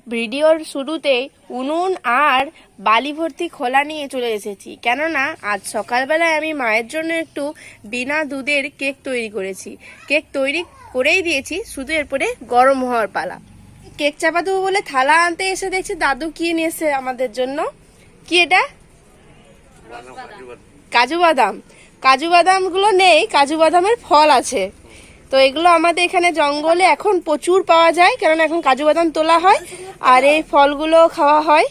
ভিডিওর শুরুতে উনুন আর বালি ভর্তি খোলা নিয়ে চলে এসেছি, কেননা আজ সকালবেলায় আমি মায়ের জন্য একটু বিনা দুধের কেক তৈরি করেছি। কেক তৈরি করেই দিয়েছি, শুধু এরপরে গরম হওয়ার পালা। কেক চাপা দেবো বলে থালা আনতে এসে দেখছি দাদু কি নিয়েছে আমাদের জন্য। কি এটা? কাজু বাদাম। কাজু বাদামগুলো নেই, কাজু বাদামের ফল আছে। তো এগুলো আমাদের এখানে জঙ্গলে এখন প্রচুর পাওয়া যায়, কারণ এখন কাজু বাদাম তোলা হয় আর এই ফলগুলো খাওয়া হয়।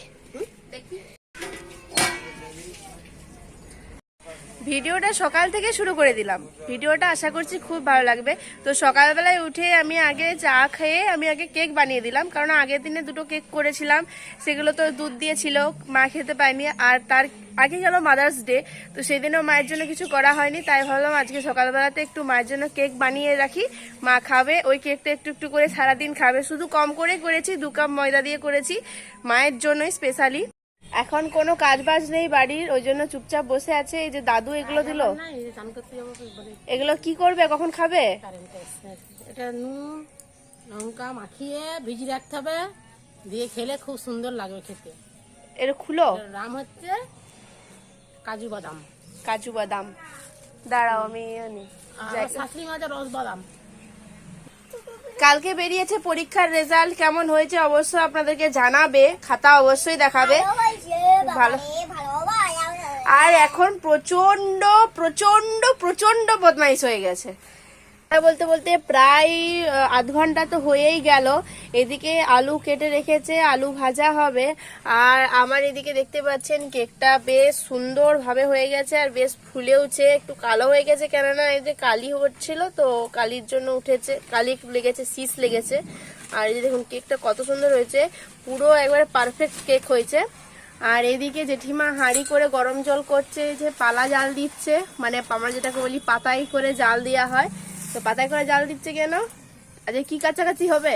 ভিডিওটা সকাল থেকে শুরু করে দিলাম, ভিডিওটা আশা করছি খুব ভালো লাগবে। তো সকালবেলায় উঠে আমি আগে চা খেয়ে আমি আগে কেক বানিয়ে দিলাম, কারণ আগের দিনে দুটো কেক করেছিলাম, সেগুলো তো দুধ দিয়েছিল, মা খেতে পায়নি। আর তার আগে গেল মাদার্স ডে, তো সেদিনও মায়ের জন্য কিছু করা হয়নি, তাই ভাবলাম আজকে সকালবেলাতে একটু মায়ের জন্য কেক বানিয়ে রাখি, মা খাবে। ওই কেকটা একটু একটু করে সারাদিন খাবে, শুধু কম করে করেছি, 2 কাপ ময়দা দিয়ে করেছি মায়ের জন্যই স্পেশালি। এখন কোনো কাজ বাজ নেই বাড়ির, ওই জন্য চুপচাপ বসে আছে। এই যে দাদু এগুলো দিল, এগুলো কি করবে, কখন খাবে? এটা নুন লঙ্কা মাখিয়ে ভিজিয়ে রাখতে হবে, দিয়ে খেলে খুব সুন্দর লাগবে খেতে। এটা খুলো। নাম হচ্ছে কাজু বাদাম। কাজু বাদাম, দাঁড়াও আমি শাশুড়ি মাঝে রস বাদাম। কালকে বেরিয়েছে পরীক্ষার রেজাল্ট, কেমন হয়েছে অবশ্যই আপনাদেরকে জানাবে, খাতা অবশ্যই দেখাবে। ভালো। আর এখন প্রচন্ড প্রচন্ড প্রচন্ড বদমাইশ হয়ে গেছে। বলতে বলতে প্রায় আধ ঘন্টা তো হয়েই গেল। এদিকে আলু কেটে রেখেছে, আলু ভাজা হবে। আর আমার এদিকে দেখতে পাচ্ছেন কেকটা বেশ সুন্দর ভাবে হয়ে গেছে, আর বেশ ফুলেওছে, একটু কালো হয়ে গেছে, কেননা এই যে কালি হচ্ছিল তো কালির জন্য উঠেছে, কালি লেগেছে, শীষ লেগেছে। আর এই যে দেখুন কেকটা কত সুন্দর হয়েছে, পুরো একবারে পারফেক্ট কেক হয়েছে। আর এদিকে জেঠিমা হাঁড়ি করে গরম জল করছে, যে পালা জাল দিচ্ছে, মানে আমরা যেটাকে বলি পাতায় করে জাল দেওয়া হয়, তো পাতায় করে জাল দিচ্ছে কেন? আজ কি কাছাকাছি হবে?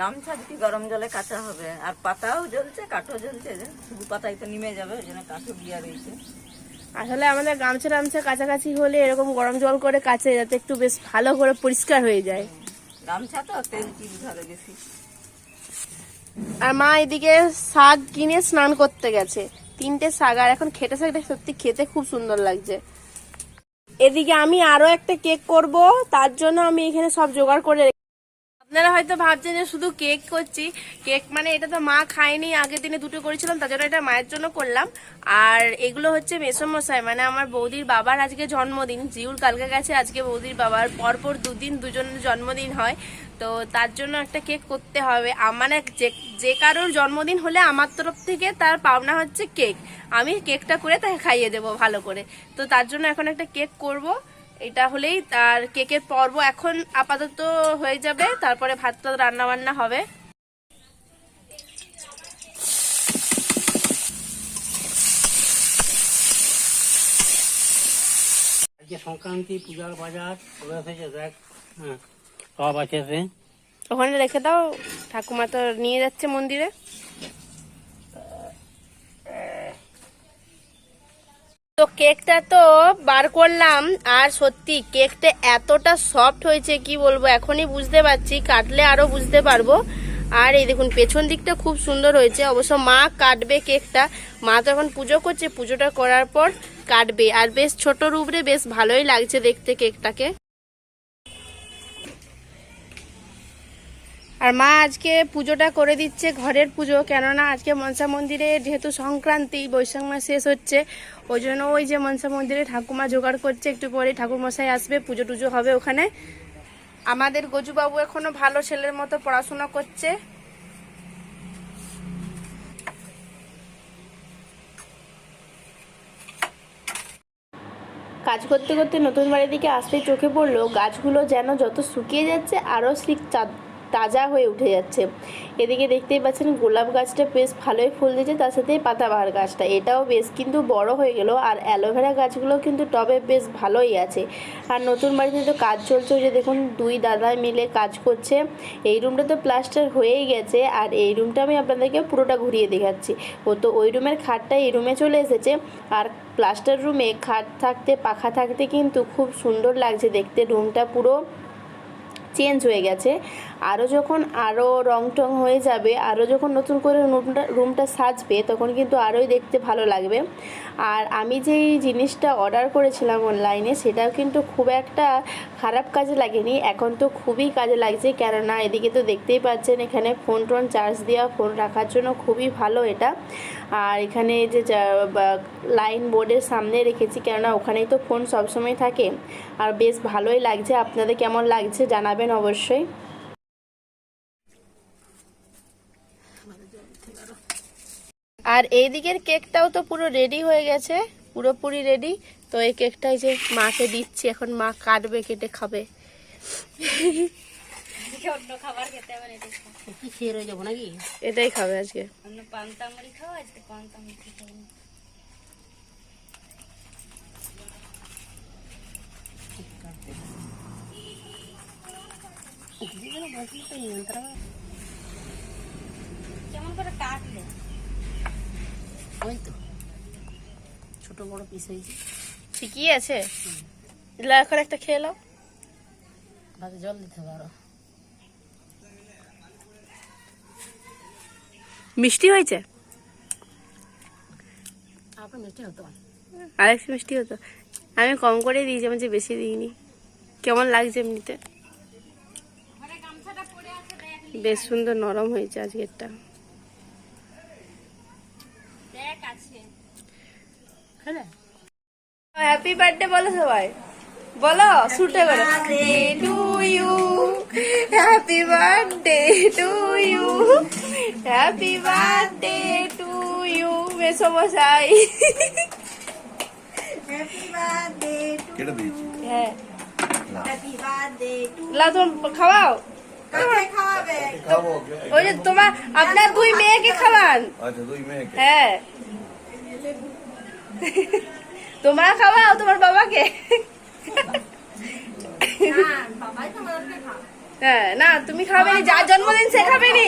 গামছা দিয়ে গরম জলে কাঁচা হবে, আর পাতাও জ্বলছে, কাঠও জ্বলছে, শুধু পাতায় তো নিমে যাবে, ওই জন্য কাঠও দিয়া রয়েছে। আসলে আমাদের গামছা টামছা কাছাকাছি হলে এরকম গরম জল করে কাচে, যাতে একটু বেশ ভালো করে পরিষ্কার হয়ে যায়। গামছা তো তেল চিজ ধরে বেশি। আর মা এদিকে শাক কিনে স্নান করতে গেছে, 3টে শাক, আর এখন খেতে শাকটা সত্যি খেতে খুব সুন্দর লাগছে। এদিকে আমি আরো একটা কেক করব, তার জন্য আমি এখানে সব জোগাড় করে। আপনারা হয়তো ভাবছেন যে শুধু কেক করছি, কেক মানে এটা তো মা খায়নি, আগের দিনে 2টো করেছিলাম, তার জন্য এটা মায়ের জন্য করলাম। আর এগুলো হচ্ছে মেসোমশাই, মানে আমার বৌদির বাবার আজকে জন্মদিন, জিউর কালকে গেছে, আজকে বৌদির বাবার পরপর 2 দিন দুজনের জন্মদিন হয়, তো তার জন্য একটা কেক করতে হবে। মানে যে কারোর জন্মদিন হলে আমার তরফ থেকে তার পাওনা হচ্ছে কেক, আমি কেকটা করে তাকে খাইয়ে দেবো ভালো করে। তো তার জন্য এখন একটা কেক করব, এটা হলেই তার কেকের পর্ব এখন আপাতত হয়ে যাবে, তারপরে ভাত রান্না বান্না হবে। আজকে সংক্রান্তি, পূজার বাজার হয়েছে, দেখ সব আছে। ওখানে রেখে দাও, ঠাকুমা তো নিয়ে যাচ্ছে মন্দিরে। তো কেকটা তো বার করলাম, আর সত্যি কেকটা এতটা সফট হয়েছে কি বলবো, এখনই বুঝতে পারছি, কাটলে আরো বুঝতে পারবো। আর এই দেখুন পেছন দিকটা খুব সুন্দর হয়েছে, অবশ্য মা কাটবে কেকটা, মা তো এখন পুজো করছে, পুজোটা করার পর কাটবে। আর বেশ ছোট রূপে বেশ ভালোই লাগছে দেখতে কেকটাকে। আর মা আজকে পুজোটা করে দিচ্ছে, ঘরের পুজো, কেননা আজকে মনসা মন্দিরে যেহেতু সংক্রান্তি, বৈশাখ মাস শেষ হচ্ছে, ওই জন্য ওই যে মনসা মন্দিরে ঠাকুমা জোগাড় করছে, একটু পরে ঠাকুর মশাই আসবে, পুজো টুজো হবে ওখানে। আমাদের গজুবাবু এখনো ভালো ছেলের মতো পড়াশোনা করছে। কাজ করতে করতে নতুন বাড়ির দিকে আসতেই চোখে পড়লো গাছগুলো যেন যত শুকিয়ে যাচ্ছে আরও তাজা হয়ে উঠে যাচ্ছে। এদিকে দেখতেই পাচ্ছেন গোলাপ গাছটা বেশ ভালোই ফুল দিয়েছে, তার সাথে পাতাবাহার গাছটা এটাও বেশ কিন্তু বড় হয়ে গেল। আর অ্যালোভেরা গাছগুলো কিন্তু টবে বেশ ভালোই আছে। আর নতুন বাড়িতে তো কাজ চলছে, যে দেখুন 2 দাদা মিলে কাজ করছে। এই রুমটা তো প্লাস্টার হয়েই গেছে, আর এই রুমটা আমি আপনাদেরকে পুরোটা ঘুরিয়ে দেখাচ্ছি। ও তো ওই রুমের খাটটা এই রুমে চলে এসেছে, আর প্লাস্টার রুমে খাট থাকতে পাখা থাকতে কিন্তু খুব সুন্দর লাগছে দেখতে, রুমটা পুরো চেঞ্জ হয়ে গেছে। আরও যখন আরও রং টং হয়ে যাবে, আরও যখন নতুন করে রুমটা সাজবে, তখন কিন্তু আরোই দেখতে ভালো লাগবে। আর আমি যেই জিনিসটা অর্ডার করেছিলাম অনলাইনে, সেটাও কিন্তু খুব একটা খারাপ কাজে লাগেনি, এখন তো খুবই কাজে লাগছে। কেননা এদিকে তো দেখতেই পাচ্ছেন এখানে ফোন টোন চার্জ দেওয়া, ফোন রাখার জন্য খুবই ভালো এটা। আর এখানে যে লাইন বোর্ডের সামনে রেখেছি, কেননা ওখানেই তো ফোন সবসময় থাকে। আর বেশ ভালোই লাগছে, আপনাদের কেমন লাগছে জানাবেন অবশ্যই। আর এই দিকের কেকটাও তো পুরো রেডি হয়ে গেছে, পুরোপুরি রেডি। তো এই কেকটাই যে মাকে দিচ্ছি, এখন মা কাটবে, কেটে খাবে। অন্য খাবার খেতে হবে না, কি খেয়ে রয়ে যাবো নাকি? এটাই খাবে আজকে। অন্য পান্তা মুড়ি খাও, আজকে পান্তা মুড়ি খাবো। কেমন করে কাটলে? ওই তো ছোট বড় পিস হয়েছে, ঠিকই আছে। এলা এখন একটা খেয়ে নাও। ভাতে জল দিতে হবে আরো। মিষ্টি হয়েছে, আপনার মিষ্টি হতো? আর একটু মিষ্টি হতো। আমি কম করে দিয়েছি, আমি যে বেশি দিইনি। কেমন লাগছে এমনিতে? বেশ সুন্দর নরম হয়েছে আজকেরটা। হ্যাপি বার্থডে বলো সবাই, বলো শুটে করো। To you, happy birthday to you, happy birthday to you. মেসমশাই কেটে দিয়েছি। হ্যাঁ, লাও তোমার খাওয়াও। খাবো। ওই যে তোমার আপনার দুই মেয়েকে খাওয়ান। আচ্ছা, দুই মেয়েকে। হ্যাঁ, তোমরা খাওয়াও তোমার বাবাকে। হ্যাঁ, না তুমি খাবে নি, যার জন্মদিন সে খাবে নি।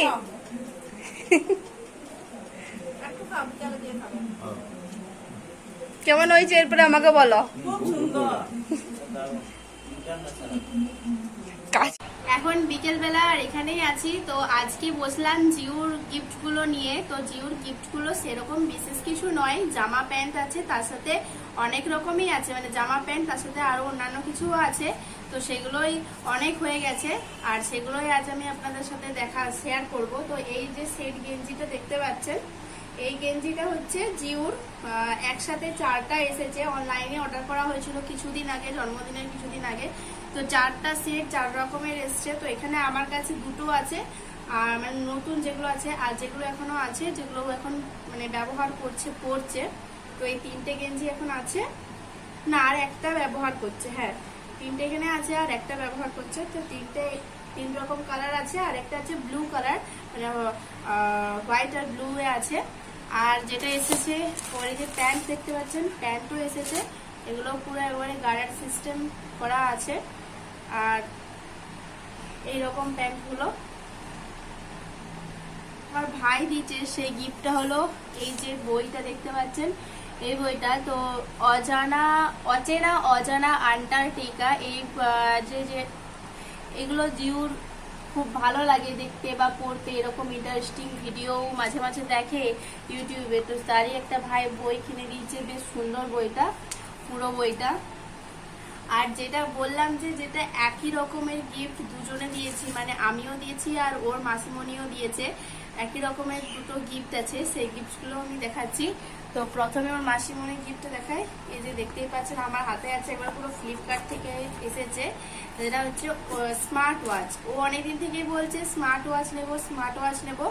কেমন হয়েছে এরপরে আমাকে বলো। এখন বিকেলবেলা আর এখানেই আছি। তো আজকে বসলাম জিউর গিফটগুলো নিয়ে। তো জিউর গিফটগুলো সেরকম বিশেষ কিছু নয়, জামা প্যান্ট আছে, তার সাথে অনেক রকমই আছে, মানে জামা প্যান্ট তার সাথে আরো অন্যান্য কিছুও আছে। তো সেগুলোই অনেক হয়ে গেছে, আর সেগুলোই আজ আমি আপনাদের সাথে শেয়ার করব। তো এই যে সেট গেঞ্জিটা দেখতে পাচ্ছেন, এই গেঞ্জিটা হচ্ছে জিউর একসাথে 4টা এসেছে। অনলাইনে অর্ডার করা হয়েছিল কিছুদিন আগে, জন্মদিনের কিছুদিন আগে। তো 4টা সেট 4 রকমের এসছে। তো এখানে আমার কাছে 2টো আছে, আর মানে নতুন যেগুলো আছে, আর যেগুলো এখনো আছে, যেগুলো এখন মানে ব্যবহার পড়ছে। তো এই 3টে গেঞ্জি এখন আছে, না আর একটা ব্যবহার করছে। হ্যাঁ, 3টে এখানে আছে আর একটা ব্যবহার করছে। তো 3 রকম কালার আছে, আর একটা আছে ব্লু কালার, মানে হোয়াইট আর ব্লু এ আছে। আর যেটা এসেছে পরে যে প্যান্ট দেখতে পাচ্ছেন, প্যান্টও এসেছে। এগুলো পুরো এবারে গার্ডার সিস্টেম করা আছে। আর এইরকম প্যান্টগুলো আমার ভাই দিয়েছে। সেই গিফটটা হলো এই যে বইটা দেখতে পাচ্ছেন, এই বইটা। তো অচেনা অজানা আন্টার্কটিকা, এই যে এগুলো জিউর খুব ভালো লাগে দেখতে বা পড়তে, এরকম ইন্টারেস্টিং ভিডিও মাঝে মাঝে দেখে ইউটিউবে। তো তারই একটা ভাই বই কিনে দিয়েছে, বেশ সুন্দর বইটা, পুরো বইটা। আর যেটা বললাম যে যেটা একই রকমের গিফট দুজনে দিয়েছি, মানে আমিও দিয়েছি আর ওর মাসিমণিও দিয়েছে, একই রকমের 2টো গিফট আছে। সেই গিফটগুলো আমি দেখাচ্ছি। তো প্রথমে ওর মাসিমণির গিফটটা দেখাই। এই যে দেখতেই পাচ্ছেন আমার হাতে আছে, এবার পুরো ফ্লিপকার্ট থেকে এসেছে। যেটা হচ্ছে স্মার্ট ওয়াচ। ও অনেকদিন থেকেই বলছে স্মার্ট ওয়াচ নেবো,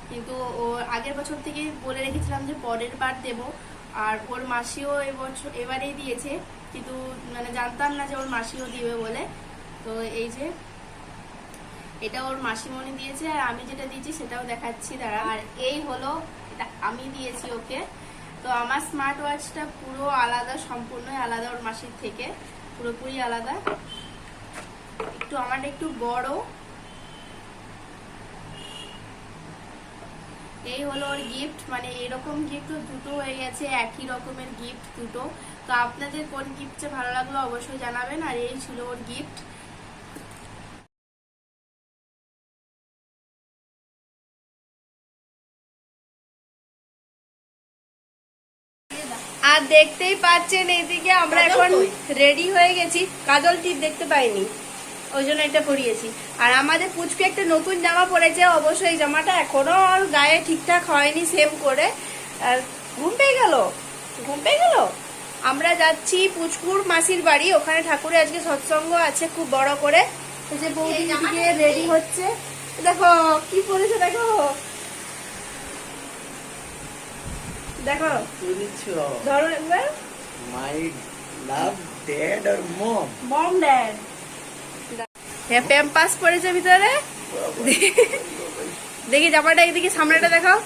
কিন্তু ও আগের বছর থেকেই বলে রেখেছিলাম যে পরের বার দেবো। আর ওর মাসিও এবারেই দিয়েছে, কিন্তু মানে জানতাম না যে ওর মাসিও দিবে বলে। তো এই যে এটা ওর মাসিমণি দিয়েছে, আর আমি যেটা দিয়েছি সেটাও দেখাচ্ছি দাঁড়া। আর এই হলো, এটা আমি দিয়েছি ওকে। তো আমার স্মার্ট ওয়াচটা পুরো আলাদা, সম্পূর্ণই আলাদা ওর মাসির থেকে, পুরোপুরি আলাদা। আমারটা একটু বড়। এই হলো ওর গিফট, মানে এরকম গিফট 2টো হয়ে গেছে, একই রকমের গিফট 2টো। তো আপনাদের কোন গিফটটা ভালো লাগলো অবশ্যই জানাবেন। আর এই ছিল ওর গিফট। আর দেখতেই পাচ্ছেন এইদিকে আমরা এখন রেডি হয়ে গেছি। কাজল টিপ দেখতে পাইনি, ওই জন্য এটা পরিয়েছি। আর আমাদের পুচকু একটা নতুন জামা পরেছে, অবশ্যই এই জামাটা এখনো ওর গায়ে ঠিকঠাক হয়নি সেম করে। আর ঘুম পেয়ে গেল, ঘুম পেয়ে গেল। আমরা যাচ্ছি পুচকুর মাসির বাড়ি, ওখানে ঠাকুরের আজকে সৎসঙ্গ আছে খুব বড় করে। এই যে বৌদি দিকে রেডি হচ্ছে, দেখো কি পরেছে, দেখো দেখো, ধরো একবার। My love dad or mom? Mom dad হ্যাঁ, প্যাম্পাস পড়েছে ভিতরে। দেখি জামাটা এদিকে সামনেটা দেখাও।